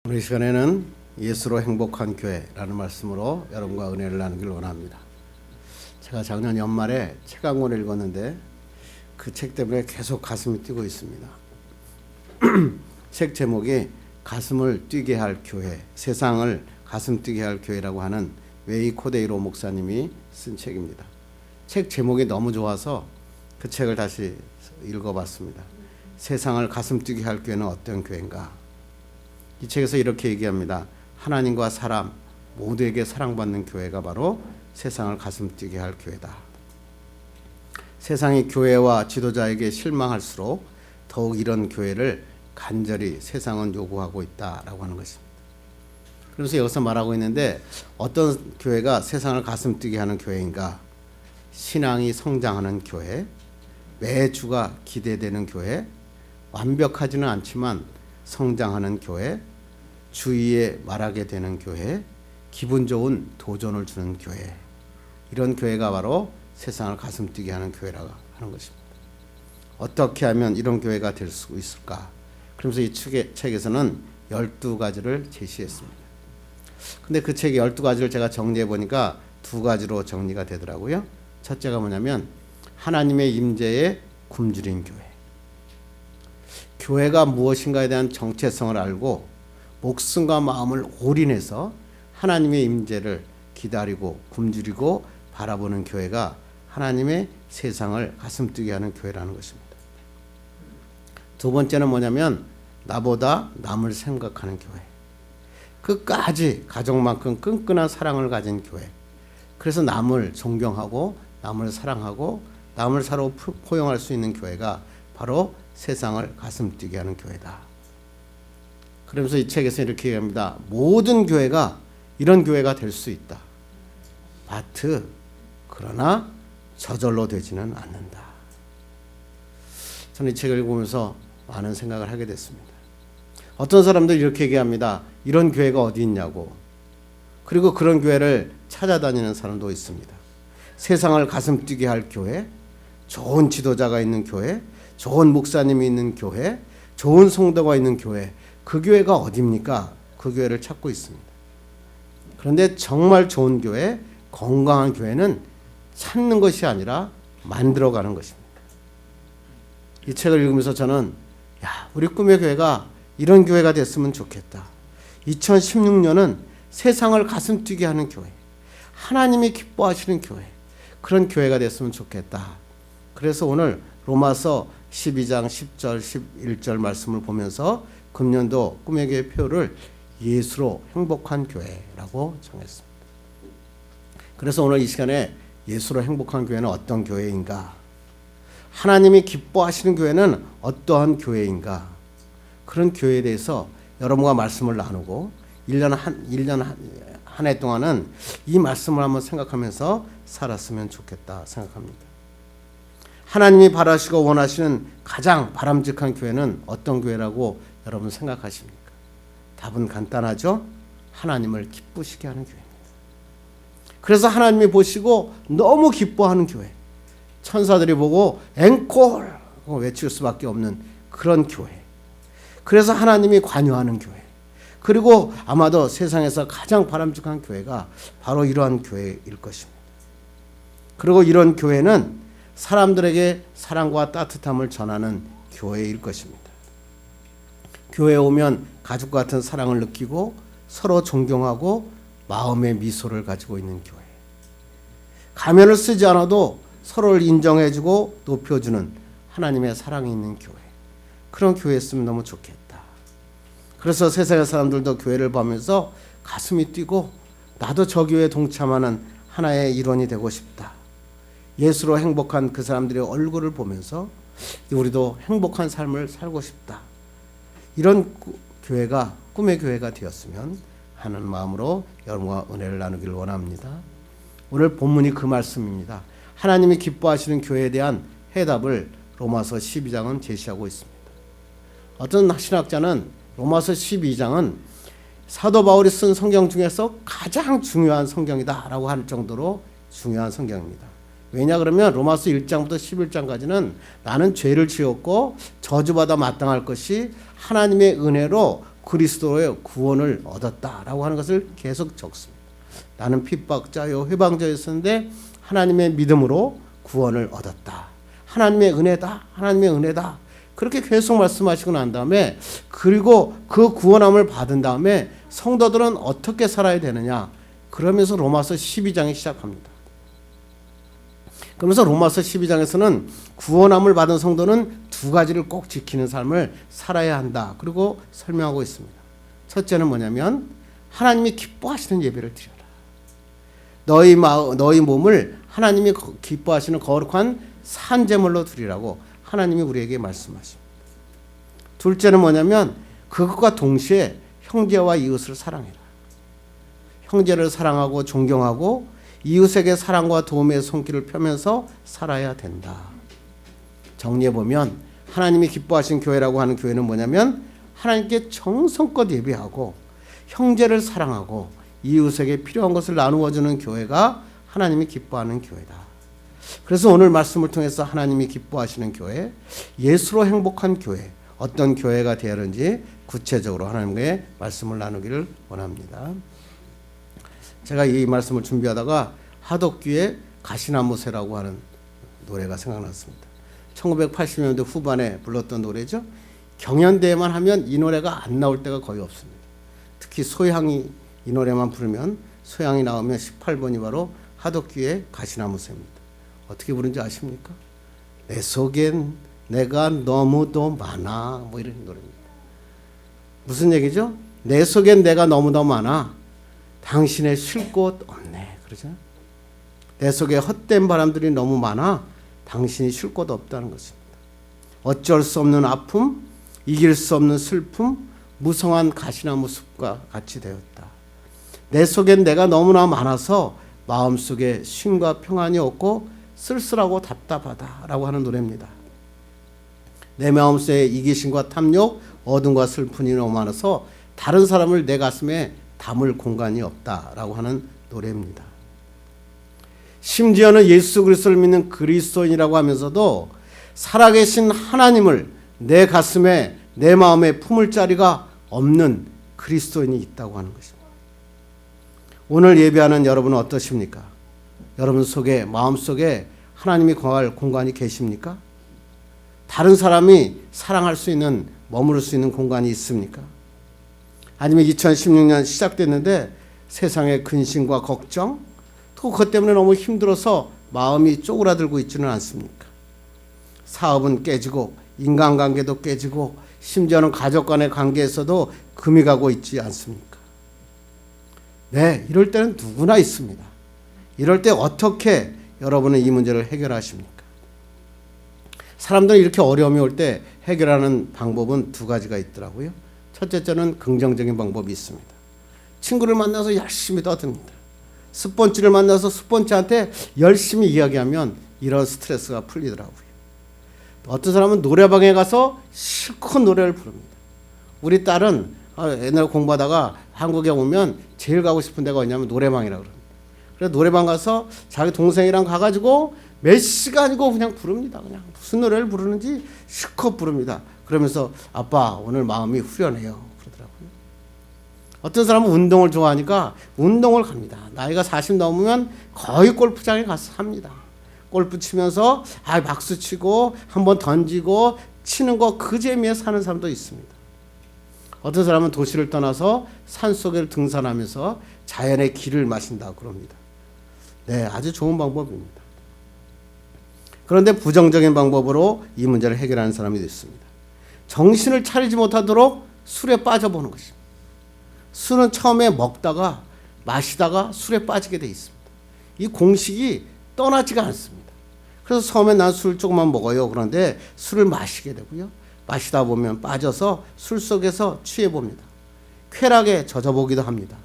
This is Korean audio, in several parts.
오늘 이 시간에는 예수로 행복한 교회라는 말씀으로 여러분과 은혜를 나누길 원합니다. 제가 작년 연말에 책 한 권을 읽었는데 그 책 때문에 계속 가슴이 뛰고 있습니다. 책 제목이 가슴을 뛰게 할 교회, 세상을 가슴 뛰게 할 교회라고 하는 웨이 코데이로 목사님이 쓴 책입니다. 책 제목이 너무 좋아서 그 책을 다시 읽어봤습니다. 세상을 가슴 뛰게 할 교회는 어떤 교회인가? 이 책에서 이렇게 얘기합니다. 하나님과 사람 모두에게 사랑받는 교회가 바로 세상을 가슴 뛰게 할 교회다. 세상이 교회와 지도자에게 실망할수록 더욱 이런 교회를 간절히 세상은 요구하고 있다라고 하는 것입니다. 그래서 여기서 말하고 있는데 어떤 교회가 세상을 가슴 뛰게 하는 교회인가? 신앙이 성장하는 교회, 매주가 기대되는 교회, 완벽하지는 않지만 성장하는 교회, 주위에 말하게 되는 교회, 기분 좋은 도전을 주는 교회, 이런 교회가 바로 세상을 가슴 뛰게 하는 교회라고 하는 것입니다. 어떻게 하면 이런 교회가 될 수 있을까? 그러면서 이 책에서는 12가지를 제시했습니다. 근데 그 책의 12가지를 제가 정리해 보니까 2가지로 정리가 되더라고요. 첫째가 뭐냐면 하나님의 임재에 굶주린 교회. 교회가 무엇인가에 대한 정체성을 알고 목숨과 마음을 올인해서 하나님의 임재를 기다리고 굶주리고 바라보는 교회가 하나님의 세상을 가슴 뛰게 하는 교회라는 것입니다. 두 번째는 뭐냐면 나보다 남을 생각하는 교회. 끝까지 가족만큼 끈끈한 사랑을 가진 교회. 그래서 남을 존경하고 남을 사랑하고 남을 서로 포용할 수 있는 교회가 바로 세상을 가슴 뛰게 하는 교회다. 그러면서 이 책에서 이렇게 얘기합니다. 모든 교회가 이런 교회가 될 수 있다. 그러나 저절로 되지는 않는다. 저는 이 책을 읽으면서 많은 생각을 하게 됐습니다. 어떤 사람들이 이렇게 얘기합니다. 이런 교회가 어디 있냐고. 그리고 그런 교회를 찾아다니는 사람도 있습니다. 세상을 가슴 뛰게 할 교회, 좋은 지도자가 있는 교회, 좋은 목사님이 있는 교회, 좋은 성도가 있는 교회, 그 교회가 어디입니까? 그 교회를 찾고 있습니다. 그런데 정말 좋은 교회, 건강한 교회는 찾는 것이 아니라 만들어가는 것입니다. 이 책을 읽으면서 저는 우리 꿈의 교회가 이런 교회가 됐으면 좋겠다. 2016년은 세상을 가슴 뛰게 하는 교회, 하나님이 기뻐하시는 교회, 그런 교회가 됐으면 좋겠다. 그래서 오늘 로마서 12장 10절 11절 말씀을 보면서 금년도 꿈의 교회 표를 예수로 행복한 교회라고 정했습니다. 그래서 오늘 이 시간에 예수로 행복한 교회는 어떤 교회인가? 하나님이 기뻐하시는 교회는 어떠한 교회인가? 그런 교회에 대해서 여러분과 말씀을 나누고 1년 한 해 동안은 이 말씀을 한번 생각하면서 살았으면 좋겠다 생각합니다. 하나님이 바라시고 원하시는 가장 바람직한 교회는 어떤 교회라고 여러분 생각하십니까? 답은 간단하죠. 하나님을 기쁘시게 하는 교회입니다. 그래서 하나님이 보시고 너무 기뻐하는 교회, 천사들이 보고 앵콜 외칠 수밖에 없는 그런 교회, 그래서 하나님이 관여하는 교회, 그리고 아마도 세상에서 가장 바람직한 교회가 바로 이러한 교회일 것입니다. 그리고 이런 교회는 사람들에게 사랑과 따뜻함을 전하는 교회일 것입니다. 교회에 오면 가족 같은 사랑을 느끼고 서로 존경하고 마음의 미소를 가지고 있는 교회. 가면을 쓰지 않아도 서로를 인정해주고 높여주는 하나님의 사랑이 있는 교회. 그런 교회였으면 너무 좋겠다. 그래서 세상의 사람들도 교회를 보면서 가슴이 뛰고 나도 저 교회에 동참하는 하나의 일원이 되고 싶다. 예수로 행복한 그 사람들의 얼굴을 보면서 우리도 행복한 삶을 살고 싶다. 이런 교회가 꿈의 교회가 되었으면 하는 마음으로 여러분과 은혜를 나누기를 원합니다. 오늘 본문이 그 말씀입니다. 하나님이 기뻐하시는 교회에 대한 해답을 로마서 12장은 제시하고 있습니다. 어떤 신학자는 로마서 12장은 사도 바울이 쓴 성경 중에서 가장 중요한 성경이다라고 할 정도로 중요한 성경입니다. 왜냐 그러면 로마서 1장부터 11장까지는 나는 죄를 지었고 저주받아 마땅할 것이 하나님의 은혜로 그리스도의 구원을 얻었다라고 하는 것을 계속 적습니다. 나는 핍박자요 회방자였었는데 하나님의 믿음으로 구원을 얻었다. 하나님의 은혜다. 하나님의 은혜다. 그렇게 계속 말씀하시고 난 다음에 그리고 그 구원함을 받은 다음에 성도들은 어떻게 살아야 되느냐. 그러면서 로마서 12장이 시작합니다. 그러면서 로마서 12장에서는 구원함을 받은 성도는 두 가지를 꼭 지키는 삶을 살아야 한다. 그리고 설명하고 있습니다. 첫째는 뭐냐면 하나님이 기뻐하시는 예배를 드려라. 너희 몸을 하나님이 기뻐하시는 거룩한 산제물로 드리라고 하나님이 우리에게 말씀하십니다. 둘째는 뭐냐면 그것과 동시에 형제와 이웃을 사랑해라. 형제를 사랑하고 존경하고 이웃에게 사랑과 도움의 손길을 펴면서 살아야 된다. 정리해보면 하나님이 기뻐하신 교회라고 하는 교회는 뭐냐면 하나님께 정성껏 예배하고 형제를 사랑하고 이웃에게 필요한 것을 나누어주는 교회가 하나님이 기뻐하는 교회다. 그래서 오늘 말씀을 통해서 하나님이 기뻐하시는 교회, 예수로 행복한 교회, 어떤 교회가 되어야 하는지 구체적으로 하나님의 말씀을 나누기를 원합니다. 제가 이 말씀을 준비하다가 하덕규의 가시나무새라고 하는 노래가 생각났습니다. 1980년대 후반에 불렀던 노래죠. 경연대회만 하면 이 노래가 안 나올 때가 거의 없습니다. 특히 소양이 이 노래만 부르면 소양이 나오면 18번이 바로 하덕규의 가시나무새입니다. 어떻게 부른지 아십니까? 내 속엔 내가 너무도 많아, 뭐 이런 노래입니다. 무슨 얘기죠? 내 속엔 내가 너무도 많아. 당신의 쉴 곳 없네. 그러죠? 내 속에 헛된 바람들이 너무 많아. 당신이 쉴 곳 없다는 것입니다. 어쩔 수 없는 아픔, 이길 수 없는 슬픔, 무성한 가시나무 숲과 같이 되었다. 내 속엔 내가 너무나 많아서 마음속에 쉼과 평안이 없고 쓸쓸하고 답답하다라고 하는 노래입니다. 내 마음속에 이기심과 탐욕, 어둠과 슬픔이 너무 많아서 다른 사람을 내 가슴에 담을 공간이 없다라고 하는 노래입니다. 심지어는 예수 그리스도를 믿는 그리스도인이라고 하면서도 살아계신 하나님을 내 가슴에 내 마음에 품을 자리가 없는 그리스도인이 있다고 하는 것입니다. 오늘 예배하는 여러분은 어떠십니까? 여러분 속에 마음속에 하나님이 거할 공간이 계십니까? 다른 사람이 사랑할 수 있는 머무를 수 있는 공간이 있습니까? 아니면 2016년 시작됐는데 세상의 근심과 걱정 또 그것 때문에 너무 힘들어서 마음이 쪼그라들고 있지는 않습니까? 사업은 깨지고 인간관계도 깨지고 심지어는 가족 간의 관계에서도 금이 가고 있지 않습니까? 네, 이럴 때는 누구나 있습니다. 이럴 때 어떻게 여러분은 이 문제를 해결하십니까? 사람들은 이렇게 어려움이 올 때 해결하는 방법은 두 가지가 있더라고요. 첫째는 긍정적인 방법이 있습니다. 친구를 만나서 열심히 떠듭니다. 스폰지를 만나서 스폰지한테 열심히 이야기하면 이런 스트레스가 풀리더라고요. 어떤 사람은 노래방에 가서 실컷 노래를 부릅니다. 우리 딸은 옛날에 공부하다가 한국에 오면 제일 가고 싶은 데가 어디냐면 노래방이라고 그럽니다. 그래서 노래방 가서 자기 동생이랑 가가지고 몇 시간이고 그냥 부릅니다. 그냥 무슨 노래를 부르는지 실컷 부릅니다. 그러면서 아빠 오늘 마음이 후련해요 그러더라고요. 어떤 사람은 운동을 좋아하니까 운동을 갑니다. 나이가 40 넘으면 거의 골프장에 가서 합니다. 골프 치면서 박수 치고 한번 던지고 치는 거 그 재미에 사는 사람도 있습니다. 어떤 사람은 도시를 떠나서 산속에 등산하면서 자연의 길을 마신다고 그럽니다. 네, 아주 좋은 방법입니다. 그런데 부정적인 방법으로 이 문제를 해결하는 사람이 있습니다. 정신을 차리지 못하도록 술에 빠져보는 것입니다. 술은 처음에 먹다가 마시다가 술에 빠지게 돼 있습니다. 이 공식이 떠나지가 않습니다. 그래서 처음에 난 술 조금만 먹어요. 그런데 술을 마시게 되고요. 마시다 보면 빠져서 술 속에서 취해봅니다. 쾌락에 젖어보기도 합니다.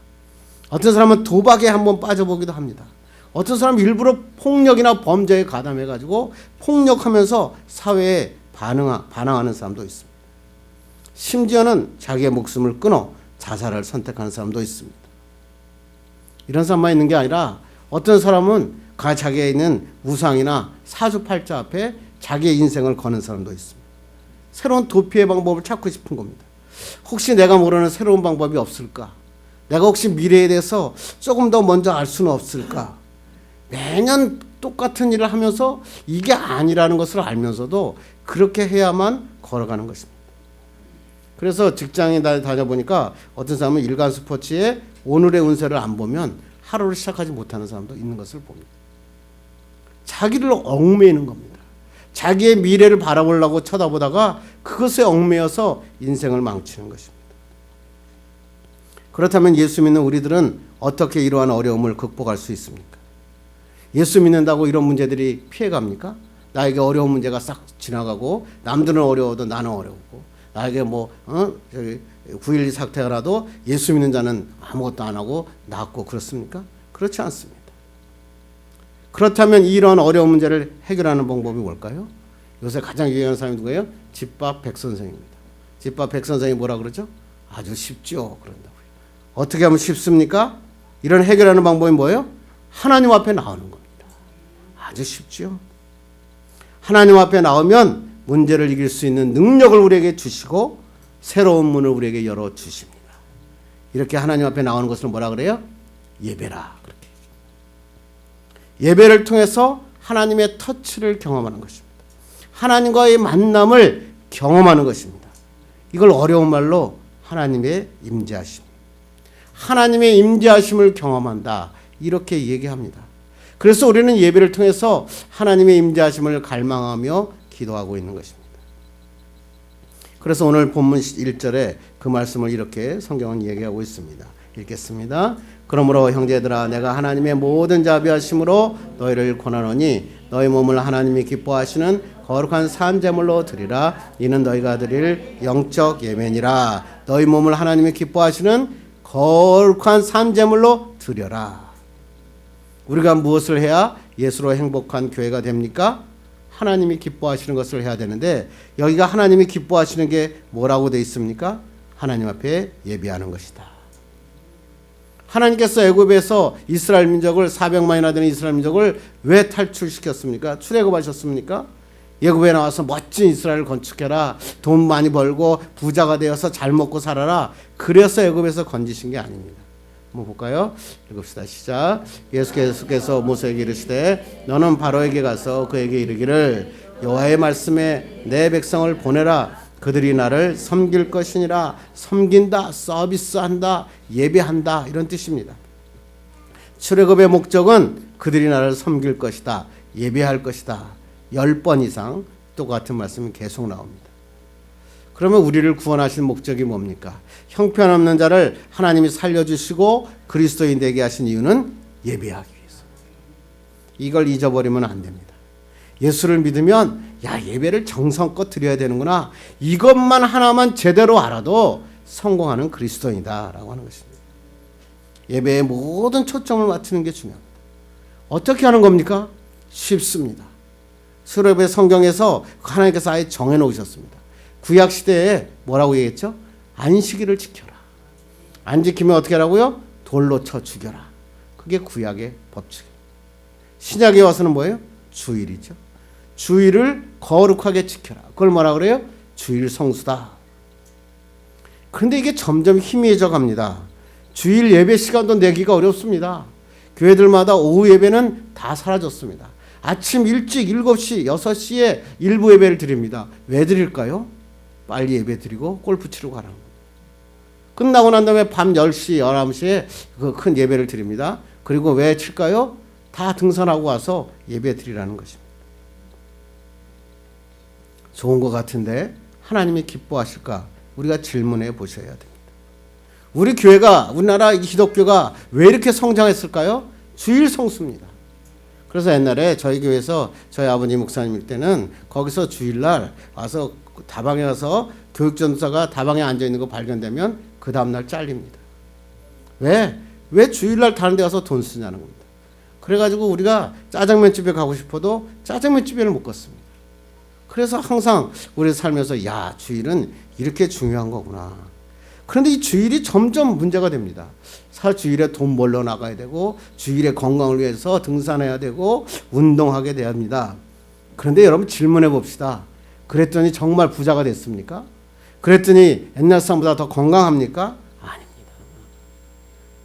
어떤 사람은 도박에 한번 빠져보기도 합니다. 어떤 사람은 일부러 폭력이나 범죄에 가담해가지고 폭력하면서 사회에 반항하는 사람도 있습니다. 심지어는 자기의 목숨을 끊어 자살을 선택하는 사람도 있습니다. 이런 사람만 있는 게 아니라 어떤 사람은 자기에 있는 우상이나 사주팔자 앞에 자기의 인생을 거는 사람도 있습니다. 새로운 도피의 방법을 찾고 싶은 겁니다. 혹시 내가 모르는 새로운 방법이 없을까? 내가 혹시 미래에 대해서 조금 더 먼저 알 수는 없을까? 매년 똑같은 일을 하면서 이게 아니라는 것을 알면서도 그렇게 해야만 걸어가는 것입니다. 그래서 직장에 다녀보니까 어떤 사람은 일간 스포츠에 오늘의 운세를 안 보면 하루를 시작하지 못하는 사람도 있는 것을 봅니다. 자기를 얽매이는 겁니다. 자기의 미래를 바라보려고 쳐다보다가 그것에 얽매여서 인생을 망치는 것입니다. 그렇다면 예수 믿는 우리들은 어떻게 이러한 어려움을 극복할 수 있습니까? 예수 믿는다고 이런 문제들이 피해갑니까? 나에게 어려운 문제가 싹 지나가고 남들은 어려워도 나는 어려우고 나에게 9.12 사태가 나도 예수 믿는 자는 아무것도 안 하고 낫고 그렇습니까? 그렇지 않습니다. 그렇다면 이런 어려운 문제를 해결하는 방법이 뭘까요? 요새 가장 유행하는 사람이 누구예요? 집밥 백선생입니다. 집밥 백선생이 뭐라 그러죠? 아주 쉽죠. 그런다고요. 어떻게 하면 쉽습니까? 이런 해결하는 방법이 뭐예요? 하나님 앞에 나오는 겁니다. 아주 쉽죠. 하나님 앞에 나오면 문제를 이길 수 있는 능력을 우리에게 주시고 새로운 문을 우리에게 열어주십니다. 이렇게 하나님 앞에 나오는 것을 뭐라 그래요? 예배라. 그렇게. 예배를 통해서 하나님의 터치를 경험하는 것입니다. 하나님과의 만남을 경험하는 것입니다. 이걸 어려운 말로 하나님의 임재하심. 하나님의 임재하심을 경험한다. 이렇게 얘기합니다. 그래서 우리는 예배를 통해서 하나님의 임재하심을 갈망하며 기도하고 있는 것입니다. 그래서 오늘 본문 1절에 그 말씀을 이렇게 성경은 얘기하고 있습니다. 읽겠습니다. 그러므로 형제들아 내가 하나님의 모든 자비하심으로 너희를 권하노니 너희 몸을 하나님이 기뻐하시는 거룩한 산제물로 드리라. 이는 너희가 드릴 영적 예배니라. 너희 몸을 하나님이 기뻐하시는 거룩한 산제물로 드려라. 우리가 무엇을 해야 예수로 행복한 교회가 됩니까? 하나님이 기뻐하시는 것을 해야 되는데 여기가 하나님이 기뻐하시는 게 뭐라고 되어 있습니까? 하나님 앞에 예배하는 것이다. 하나님께서 애굽에서 이스라엘 민족을 400만이나 되는 이스라엘 민족을 왜 탈출시켰습니까? 출애굽하셨습니까? 애굽에 나와서 멋진 이스라엘을 건축해라. 돈 많이 벌고 부자가 되어서 잘 먹고 살아라. 그래서 애굽에서 건지신 게 아닙니다. 한번 볼까요? 읽읍시다. 시작. 예수께서 모세에게 이르시되 너는 바로에게 가서 그에게 이르기를 여호와의 말씀에 내 백성을 보내라. 그들이 나를 섬길 것이니라. 섬긴다, 서비스한다, 예배한다 이런 뜻입니다. 출애굽의 목적은 그들이 나를 섬길 것이다, 예배할 것이다. 10번 이상 똑같은 말씀이 계속 나옵니다. 그러면 우리를 구원하신 목적이 뭡니까? 형편없는 자를 하나님이 살려주시고 그리스도인 되게 하신 이유는 예배하기 위해서. 이걸 잊어버리면 안 됩니다. 예수를 믿으면 예배를 정성껏 드려야 되는구나. 이것만 하나만 제대로 알아도 성공하는 그리스도인이다 라고 하는 것입니다. 예배의 모든 초점을 맞추는 게 중요합니다. 어떻게 하는 겁니까? 쉽습니다. 출애굽의 성경에서 하나님께서 아예 정해놓으셨습니다. 구약시대에 뭐라고 얘기했죠? 안식일을 지켜라. 안 지키면 어떻게 하라고요? 돌로 쳐 죽여라. 그게 구약의 법칙입니다. 신약에 와서는 뭐예요? 주일이죠. 주일을 거룩하게 지켜라. 그걸 뭐라 그래요? 주일 성수다. 그런데 이게 점점 희미해져 갑니다. 주일 예배 시간도 내기가 어렵습니다. 교회들마다 오후 예배는 다 사라졌습니다. 아침 일찍 7시, 6시에 일부 예배를 드립니다. 왜 드릴까요? 빨리 예배 드리고 골프 치러 가라는 겁니다. 끝나고 난 다음에 밤 10시, 11시에 그 큰 예배를 드립니다. 그리고 왜 칠까요? 다 등산하고 와서 예배 드리라는 것입니다. 좋은 것 같은데 하나님이 기뻐하실까? 우리가 질문해 보셔야 됩니다. 우리 교회가, 우리나라 기독교가 왜 이렇게 성장했을까요? 주일 성수입니다. 그래서 옛날에 저희 교회에서 저희 아버지 목사님일 때는 거기서 주일날 와서 다방에 가서 교육전도사가 다방에 앉아있는 거 발견되면 그 다음날 잘립니다. 왜? 왜 주일날 다른 데 가서 돈 쓰냐는 겁니다. 그래가지고 우리가 짜장면집에 가고 싶어도 짜장면집에를 못 갔습니다. 그래서 항상 우리 살면서 주일은 이렇게 중요한 거구나. 그런데 이 주일이 점점 문제가 됩니다. 주일에 돈 벌러 나가야 되고 주일에 건강을 위해서 등산해야 되고 운동하게 돼야 합니다. 그런데 여러분 질문해 봅시다. 그랬더니 정말 부자가 됐습니까? 그랬더니 옛날 사람보다 더 건강합니까? 아닙니다.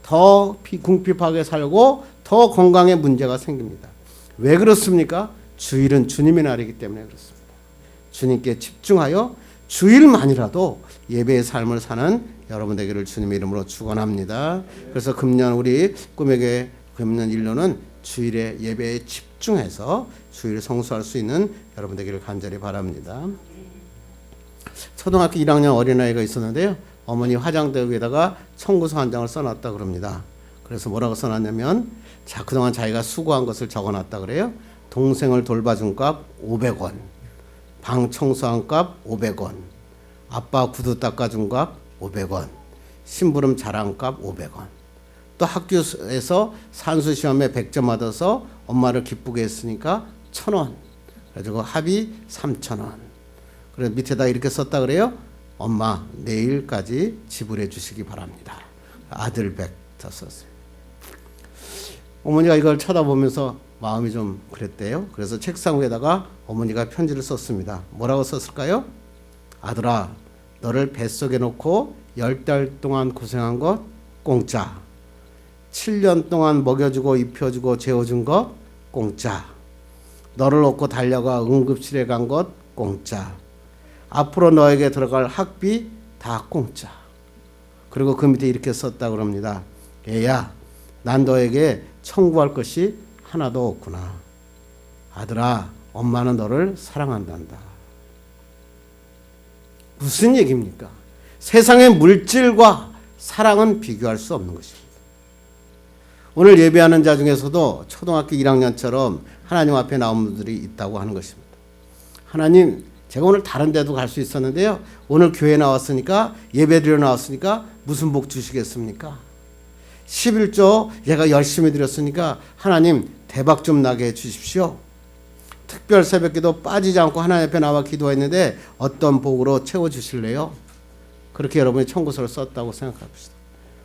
더 궁핍하게 살고 더 건강에 문제가 생깁니다. 왜 그렇습니까? 주일은 주님의 날이기 때문에 그렇습니다. 주님께 집중하여 주일만이라도 예배의 삶을 사는 여러분 되기를 주님의 이름으로 축원합니다. 그래서 금년 우리 꿈에게 금년 1년은 주일에 예배에 집중해서 주일을 성수할 수 있는 여러분 되기를 간절히 바랍니다. 초등학교 1학년 어린아이가 있었는데요. 어머니 화장대 위에다가 청구서 한 장을 써놨다 그럽니다. 그래서 뭐라고 써놨냐면, 자, 그동안 자기가 수고한 것을 적어놨다 그래요. 동생을 돌봐준 값 500원, 방 청소한 값 500원, 아빠 구두 닦아준 값 500원, 심부름 자랑 값 500원. 또 학교에서 산수 시험에 100점 받아서 엄마를 기쁘게 했으니까 1000원. 그래가지고 합이 3000원. 그래서 밑에다 이렇게 썼다 그래요. 엄마 내일까지 지불해 주시기 바랍니다. 아들 100 다 썼어요. 어머니가 이걸 쳐다보면서 마음이 좀 그랬대요. 그래서 책상 위에다가 어머니가 편지를 썼습니다. 뭐라고 썼을까요? 아들아, 너를 뱃속에 놓고 10달 동안 고생한 것 공짜. 7년 동안 먹여주고 입혀주고 재워준 것 공짜. 너를 얻고 달려가 응급실에 간 것 공짜. 앞으로 너에게 들어갈 학비 다 공짜. 그리고 그 밑에 이렇게 썼다 그럽니다. 얘야, 난 너에게 청구할 것이 하나도 없구나. 아들아, 엄마는 너를 사랑한단다. 무슨 얘기입니까? 세상의 물질과 사랑은 비교할 수 없는 것입니다. 오늘 예배하는 자 중에서도 초등학교 1학년처럼 하나님 앞에 나온 분들이 있다고 하는 것입니다. 하나님, 제가 오늘 다른 데도 갈 수 있었는데요. 오늘 교회 나왔으니까, 예배 드려 나왔으니까 무슨 복 주시겠습니까? 11조 얘가 열심히 드렸으니까 하나님 대박 좀 나게 해 주십시오. 특별 새벽기도 빠지지 않고 하나님 앞에 나와 기도했는데 어떤 복으로 채워주실래요? 그렇게 여러분이 청구서를 썼다고 생각합시다.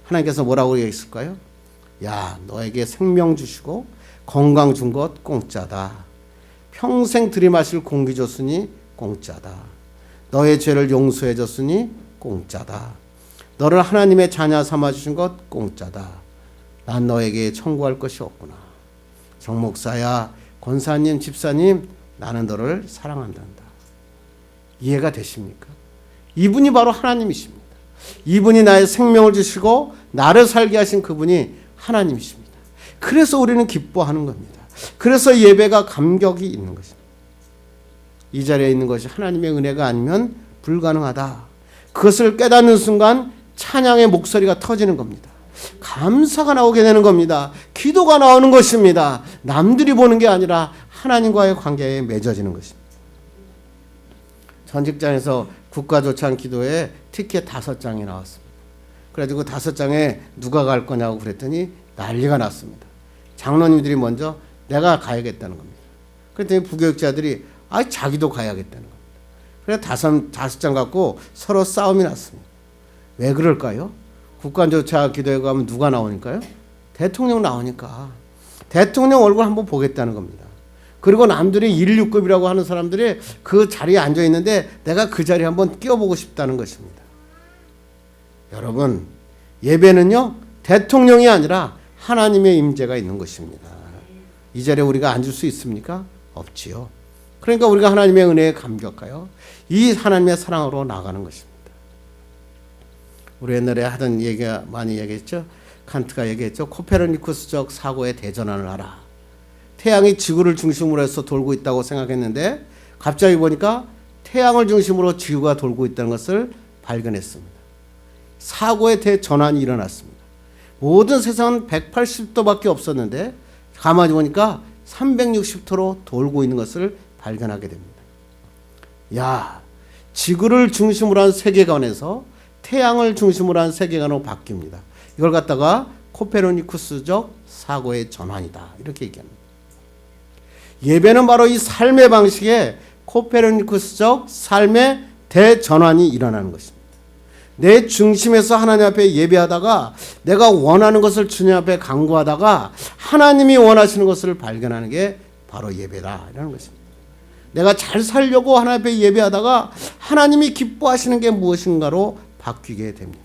하나님께서 뭐라고 얘기했을까요? 야, 너에게 생명 주시고 건강 준 것 공짜다. 평생 들이마실 공기 줬으니 공짜다. 너의 죄를 용서해 줬으니 공짜다. 너를 하나님의 자녀 삼아주신 것 공짜다. 난 너에게 청구할 것이 없구나. 정목사야, 권사님, 집사님, 나는 너를 사랑한단다. 이해가 되십니까? 이분이 바로 하나님이십니다. 이분이 나의 생명을 주시고 나를 살게 하신 그분이 하나님이십니다. 그래서 우리는 기뻐하는 겁니다. 그래서 예배가 감격이 있는 것입니다. 이 자리에 있는 것이 하나님의 은혜가 아니면 불가능하다. 그것을 깨닫는 순간 찬양의 목소리가 터지는 겁니다. 감사가 나오게 되는 겁니다. 기도가 나오는 것입니다. 남들이 보는 게 아니라 하나님과의 관계에 맺어지는 것입니다. 전 직장에서 국가조찬 기도에 티켓 5장이 나왔습니다. 그래가지고 5장에 누가 갈 거냐고 그랬더니 난리가 났습니다. 장로님들이 먼저 내가 가야겠다는 겁니다. 그랬더니 부교육자들이 자기도 가야겠다는 겁니다. 그래서 5장 갖고 서로 싸움이 났습니다. 왜 그럴까요? 국가조차 기도회 가면 누가 나오니까요? 대통령 나오니까. 대통령 얼굴 한번 보겠다는 겁니다. 그리고 남들이 1,6급이라고 하는 사람들이 그 자리에 앉아 있는데 내가 그 자리에 한번 끼워보고 싶다는 것입니다. 여러분, 예배는요, 대통령이 아니라 하나님의 임재가 있는 것입니다. 이 자리에 우리가 앉을 수 있습니까? 없지요. 그러니까 우리가 하나님의 은혜에 감격하여 이 하나님의 사랑으로 나가는 것입니다. 우리 옛날에 하던 얘기가 많이 얘기했죠. 칸트가 얘기했죠. 코페르니쿠스적 사고에 대전환을 하라. 태양이 지구를 중심으로 해서 돌고 있다고 생각했는데 갑자기 보니까 태양을 중심으로 지구가 돌고 있다는 것을 발견했습니다. 사고의 대전환이 일어났습니다. 모든 세상은 180도밖에 없었는데 가만히 보니까 360도로 돌고 있는 것을 발견하게 됩니다. 야, 지구를 중심으로 한 세계관에서 태양을 중심으로 한 세계관으로 바뀝니다. 이걸 갖다가 코페르니쿠스적 사고의 전환이다. 이렇게 얘기합니다. 예배는 바로 이 삶의 방식에 코페르니쿠스적 삶의 대전환이 일어나는 것입니다. 내 중심에서 하나님 앞에 예배하다가 내가 원하는 것을 주님 앞에 간구하다가 하나님이 원하시는 것을 발견하는 게 바로 예배다. 이라는 것입니다. 내가 잘 살려고 하나님 앞에 예배하다가 하나님이 기뻐하시는 게 무엇인가로 바뀌게 됩니다.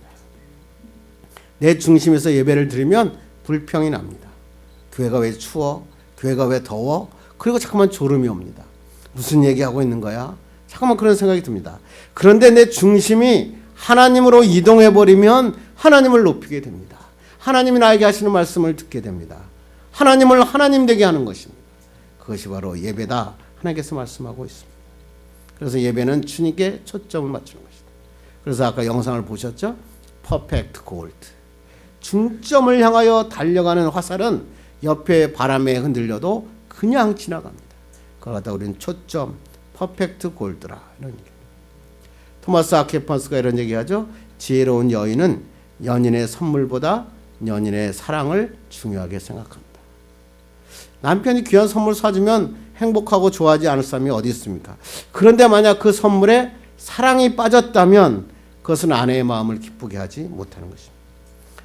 내 중심에서 예배를 드리면 불평이 납니다. 교회가 왜 추워? 교회가 왜 더워? 그리고 잠깐만 졸음이 옵니다. 무슨 얘기하고 있는 거야? 잠깐만 그런 생각이 듭니다. 그런데 내 중심이 하나님으로 이동해버리면 하나님을 높이게 됩니다. 하나님이 나에게 하시는 말씀을 듣게 됩니다. 하나님을 하나님 되게 하는 것입니다. 그것이 바로 예배다. 하나님께서 말씀하고 있습니다. 그래서 예배는 주님께 초점을 맞추는 것이다. 그래서 아까 영상을 보셨죠? 퍼펙트 골드. 중점을 향하여 달려가는 화살은 옆에 바람에 흔들려도 그냥 지나갑니다. 그걸 갖다 우리는 초점, 퍼펙트 골드라 이런 얘기입니다. 토마스 아퀴나스가 이런 얘기하죠. 지혜로운 여인은 연인의 선물보다 연인의 사랑을 중요하게 생각합니다. 남편이 귀한 선물 사주면 행복하고 좋아하지 않을 사람이 어디 있습니까? 그런데 만약 그 선물에 사랑이 빠졌다면 그것은 아내의 마음을 기쁘게 하지 못하는 것입니다.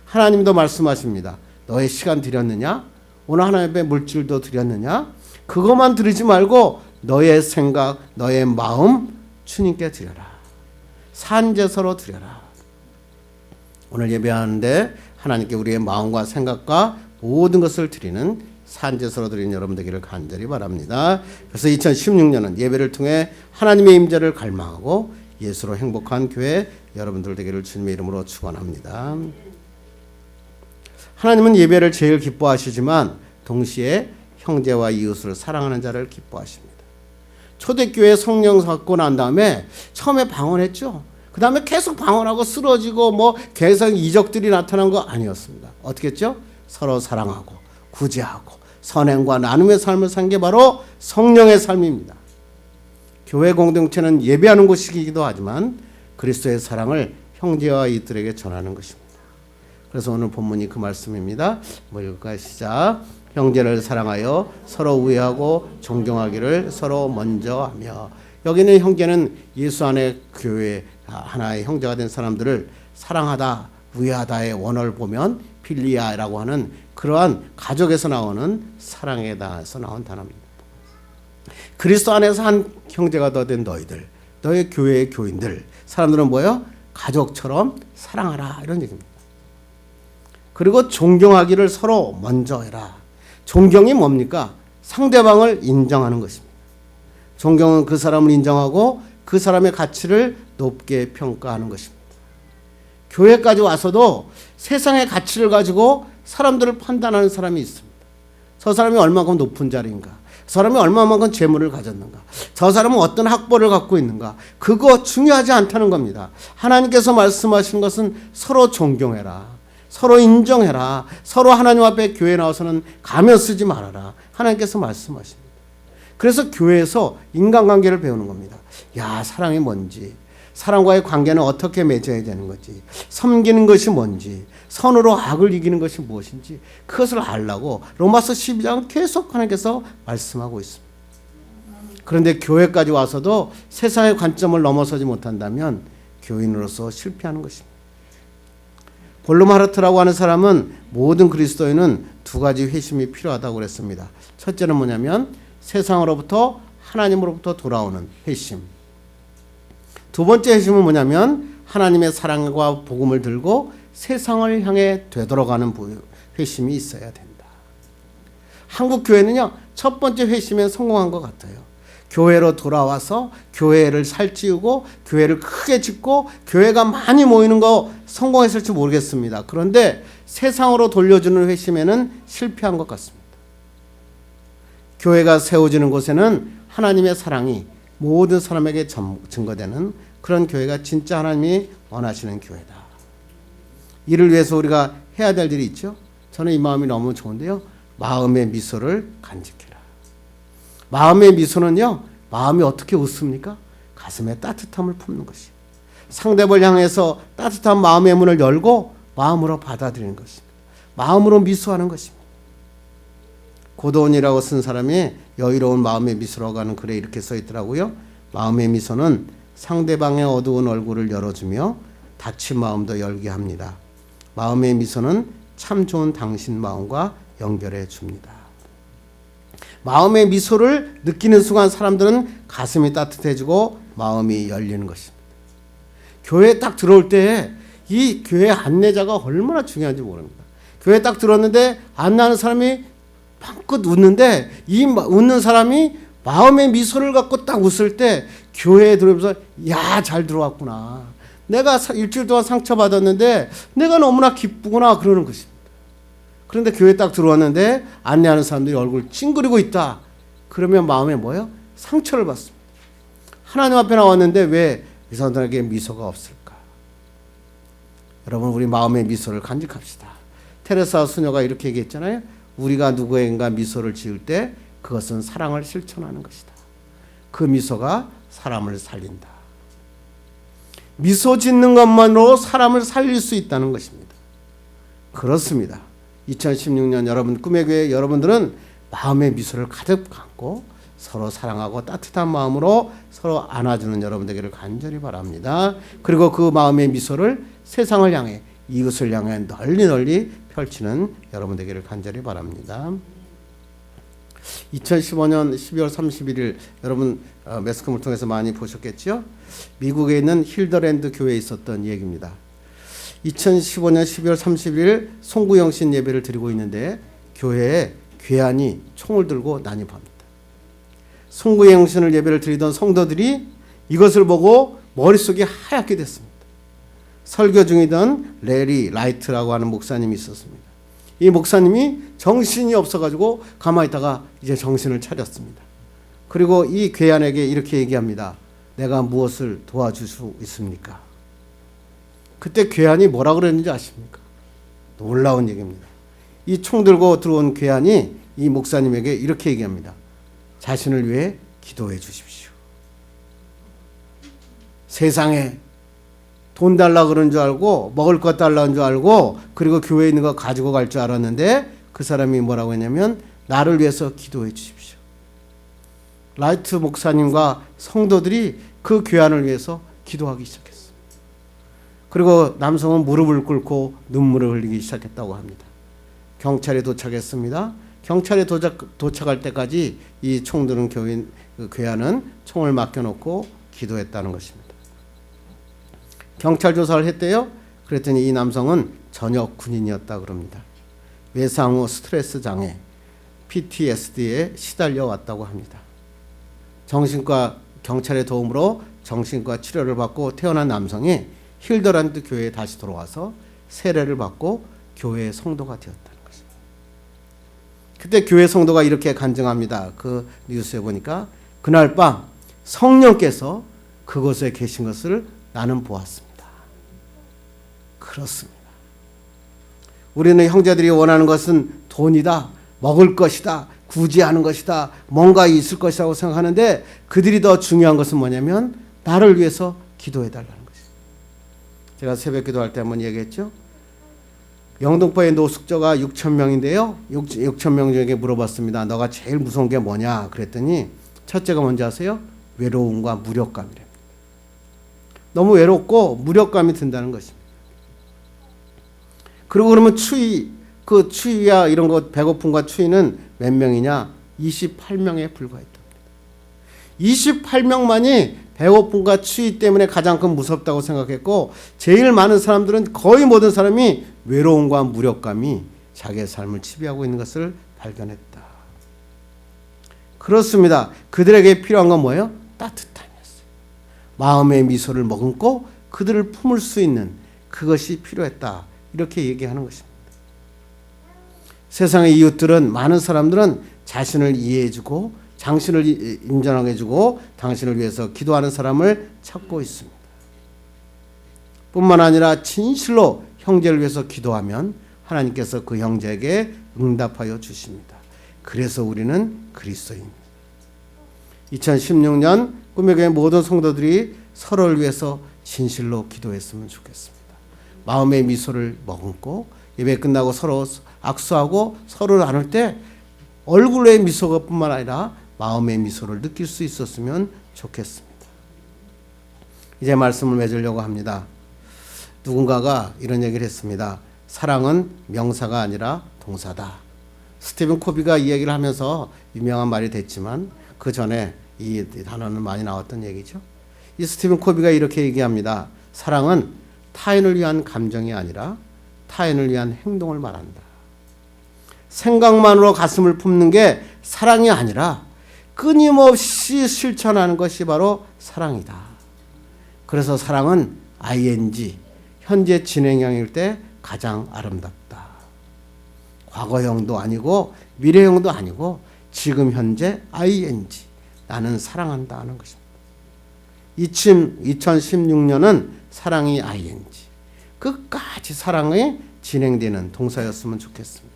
하나님도 말씀하십니다. 너의 시간 드렸느냐? 오늘 하나님 앞에 물질도 드렸느냐? 그것만 드리지 말고 너의 생각, 너의 마음 주님께 드려라. 산제서로 드려라. 오늘 예배하는데 하나님께 우리의 마음과 생각과 모든 것을 드리는 산제서로 드리는 여러분 되기를 간절히 바랍니다. 그래서 2016년은 예배를 통해 하나님의 임재를 갈망하고 예수로 행복한 교회 여러분들 되기를 주님의 이름으로 축원합니다. 하나님은 예배를 제일 기뻐하시지만 동시에 형제와 이웃을 사랑하는 자를 기뻐하십니다. 초대교회 성령 받고 난 다음에 처음에 방언했죠. 그 다음에 계속 방언하고 쓰러지고 계속 이적들이 나타난 거 아니었습니다. 어떻게 했죠? 서로 사랑하고 구제하고 선행과 나눔의 삶을 산 게 바로 성령의 삶입니다. 교회 공동체는 예배하는 곳이기도 하지만 그리스도의 사랑을 형제와 이웃들에게 전하는 것입니다. 그래서 오늘 본문이 그 말씀입니다. 읽을까요? 시작. 형제를 사랑하여 서로 우애하고 존경하기를 서로 먼저 하며. 여기는 형제는 예수 안에 교회 하나의 형제가 된 사람들을 사랑하다, 우애하다의 원어를 보면 필리아라고 하는 그러한 가족에서 나오는 사랑에 대해서 나온 단어입니다. 그리스도 안에서 한 형제가 더 된 너희들, 너희 교회의 교인들, 사람들은 뭐예요? 가족처럼 사랑하라 이런 얘기입니다. 그리고 존경하기를 서로 먼저 해라. 존경이 뭡니까? 상대방을 인정하는 것입니다. 존경은 그 사람을 인정하고 그 사람의 가치를 높게 평가하는 것입니다. 교회까지 와서도 세상의 가치를 가지고 사람들을 판단하는 사람이 있습니다. 저 사람이 얼마만큼 높은 자리인가? 저 사람이 얼마만큼 재물을 가졌는가? 저 사람은 어떤 학벌을 갖고 있는가? 그거 중요하지 않다는 겁니다. 하나님께서 말씀하시는 것은 서로 존경해라. 서로 인정해라. 서로 하나님 앞에 교회에 나와서는 가면 쓰지 말아라. 하나님께서 말씀하십니다. 그래서 교회에서 인간관계를 배우는 겁니다. 야, 사랑이 뭔지, 사랑과의 관계는 어떻게 맺어야 되는 건지, 섬기는 것이 뭔지, 선으로 악을 이기는 것이 무엇인지 그것을 알라고 로마서 12장 계속 하나님께서 말씀하고 있습니다. 그런데 교회까지 와서도 세상의 관점을 넘어서지 못한다면 교인으로서 실패하는 것입니다. 볼로마르트라고 하는 사람은 모든 그리스도인은 두 가지 회심이 필요하다고 그랬습니다. 첫째는 뭐냐면 세상으로부터 하나님으로부터 돌아오는 회심. 두 번째 회심은 뭐냐면 하나님의 사랑과 복음을 들고 세상을 향해 되돌아가는 회심이 있어야 된다. 한국 교회는요, 첫 번째 회심에 성공한 것 같아요. 교회로 돌아와서 교회를 살찌우고 교회를 크게 짓고 교회가 많이 모이는 거 성공했을지 모르겠습니다. 그런데 세상으로 돌려주는 회심에는 실패한 것 같습니다. 교회가 세워지는 곳에는 하나님의 사랑이 모든 사람에게 증거되는 그런 교회가 진짜 하나님이 원하시는 교회다. 이를 위해서 우리가 해야 될 일이 있죠. 저는 이 마음이 너무 좋은데요. 마음의 미소를 간직해라. 마음의 미소는요, 마음이 어떻게 웃습니까? 가슴에 따뜻함을 품는 것이. 상대방을 향해서 따뜻한 마음의 문을 열고 마음으로 받아들이는 것입니다. 마음으로 미소하는 것입니다. 고도원이라고 쓴 사람이 여유로운 마음의 미소라고 하는 글에 이렇게 써 있더라고요. 마음의 미소는 상대방의 어두운 얼굴을 열어주며 닫힌 마음도 열게 합니다. 마음의 미소는 참 좋은 당신 마음과 연결해 줍니다. 마음의 미소를 느끼는 순간 사람들은 가슴이 따뜻해지고 마음이 열리는 것입니다. 교회에 딱 들어올 때 이 교회 안내자가 얼마나 중요한지 모릅니다. 교회에 딱 들어왔는데 안내하는 사람이 방긋 웃는데 이 웃는 사람이 마음의 미소를 갖고 딱 웃을 때 교회에 들어오면서 야, 잘 들어왔구나. 내가 일주일 동안 상처받았는데 내가 너무나 기쁘구나 그러는 것입니다. 그런데 교회에 딱 들어왔는데 안내하는 사람들이 얼굴 찡그리고 있다. 그러면 마음에 뭐예요? 상처를 받습니다. 하나님 앞에 나왔는데 왜 이 사람들에게 미소가 없을까? 여러분, 우리 마음의 미소를 간직합시다. 테레사 수녀가 이렇게 얘기했잖아요. 우리가 누구에겐가 미소를 지을 때 그것은 사랑을 실천하는 것이다. 그 미소가 사람을 살린다. 미소 짓는 것만으로 사람을 살릴 수 있다는 것입니다. 그렇습니다. 2016년 여러분 꿈의 교회 여러분들은 마음의 미소를 가득 갖고 서로 사랑하고 따뜻한 마음으로 서로 안아주는 여러분 되기를 간절히 바랍니다. 그리고 그 마음의 미소를 세상을 향해 이웃을 향해 널리 펼치는 여러분 되기를 간절히 바랍니다. 2015년 12월 31일 여러분 매스컴을 통해서 많이 보셨겠죠? 미국에 있는 힐더랜드 교회에 있었던 얘기입니다. 2015년 12월 30일 송구영신 예배를 드리고 있는데 교회에 괴한이 총을 들고 난입합니다. 송구영신을 예배를 드리던 성도들이 이것을 보고 머릿속이 하얗게 됐습니다. 설교 중이던 레리 라이트라고 하는 목사님이 있었습니다. 이 목사님이 정신이 없어가지고 가만히 있다가 이제 정신을 차렸습니다. 그리고 이 괴한에게 이렇게 얘기합니다. 내가 무엇을 도와줄 수 있습니까? 그때 괴한이 뭐라 그랬는지 아십니까? 놀라운 얘기입니다. 이 총 들고 들어온 괴한이 이 목사님에게 이렇게 얘기합니다. 자신을 위해 기도해 주십시오. 세상에 돈 달라 그런 줄 알고 먹을 것 달라는 줄 알고 그리고 교회에 있는 거 가지고 갈 줄 알았는데 그 사람이 뭐라고 했냐면 나를 위해서 기도해 주십시오. 라이트 목사님과 성도들이 그 괴한을 위해서 기도하기 시작했어요. 그리고 남성은 무릎을 꿇고 눈물을 흘리기 시작했다고 합니다. 경찰에 도착했습니다. 경찰에 도착할 때까지 이 총 드는 괴한은 총을 맡겨놓고 기도했다는 것입니다. 경찰 조사를 했대요. 그랬더니 이 남성은 전역 군인이었다 그럽니다. 외상 후 스트레스 장애, PTSD에 시달려 왔다고 합니다. 정신과 경찰의 도움으로 정신과 치료를 받고 태어난 남성이 힐더랜드 교회에 다시 돌아와서 세례를 받고 교회의 성도가 되었다는 것입니다. 그때 교회 성도가 이렇게 간증합니다. 그 뉴스에 보니까 그날 밤 성령께서 그곳에 계신 것을 나는 보았습니다. 그렇습니다. 우리는 형제들이 원하는 것은 돈이다, 먹을 것이다, 구제하는 것이다, 뭔가 있을 것이라고 생각하는데 그들이 더 중요한 것은 뭐냐면 나를 위해서 기도해달라는 것이죠. 제가 새벽 기도할 때 한번 얘기했죠. 영등포의 노숙자가 6,000명인데요. 6,000명 중에 물어봤습니다. 너가 제일 무서운 게 뭐냐? 그랬더니 첫째가 뭔지 아세요? 외로움과 무력감이랍니다. 너무 외롭고 무력감이 든다는 것입니다. 그리고 그러면 그 추위야 이런 것 배고픔과 추위는 몇 명이냐? 28명에 불과했답니다. 28명만이 배고픔과 추위 때문에 가장 큰 무섭다고 생각했고 제일 많은 사람들은 거의 모든 사람이 외로움과 무력감이 자기의 삶을 지배하고 있는 것을 발견했다. 그렇습니다. 그들에게 필요한 건 뭐예요? 따뜻함이었어요. 마음의 미소를 머금고 그들을 품을 수 있는 그것이 필요했다. 이렇게 얘기하는 것입니다. 세상의 이웃들은 많은 사람들은 자신을 이해해주고 당신을 인정하게 해주고 당신을 위해서 기도하는 사람을 찾고 있습니다. 뿐만 아니라 진실로 형제를 위해서 기도하면 하나님께서 그 형제에게 응답하여 주십니다. 그래서 우리는 그리스도입니다. 2016년 꿈의 교회 모든 성도들이 서로를 위해서 진실로 기도했으면 좋겠습니다. 마음의 미소를 머금고 예배 끝나고 서로 악수하고 서로를 안을 때 얼굴의 미소가 뿐만 아니라 마음의 미소를 느낄 수 있었으면 좋겠습니다. 이제 말씀을 맺으려고 합니다. 누군가가 이런 얘기를 했습니다. 사랑은 명사가 아니라 동사다. 스티븐 코비가 이 얘기를 하면서 유명한 말이 됐지만 그 전에 이 단어는 많이 나왔던 얘기죠. 이 스티븐 코비가 이렇게 얘기합니다. 사랑은 타인을 위한 감정이 아니라 타인을 위한 행동을 말한다. 생각만으로 가슴을 품는 게 사랑이 아니라 끊임없이 실천하는 것이 바로 사랑이다. 그래서 사랑은 ing, 현재 진행형일 때 가장 아름답다. 과거형도 아니고 미래형도 아니고 지금 현재 ing, 나는 사랑한다 하는 것입니다. 2016년은 사랑이 ing, 끝까지 사랑이 진행되는 동사였으면 좋겠습니다.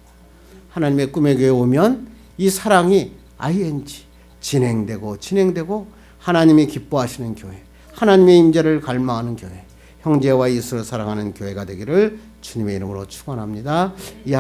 하나님의 꿈의 교회에 오면 이 사랑이 ing, 진행되고 하나님이 기뻐하시는 교회, 하나님의 임재를 갈망하는 교회, 형제와 이웃을 사랑하는 교회가 되기를 주님의 이름으로 축원합니다.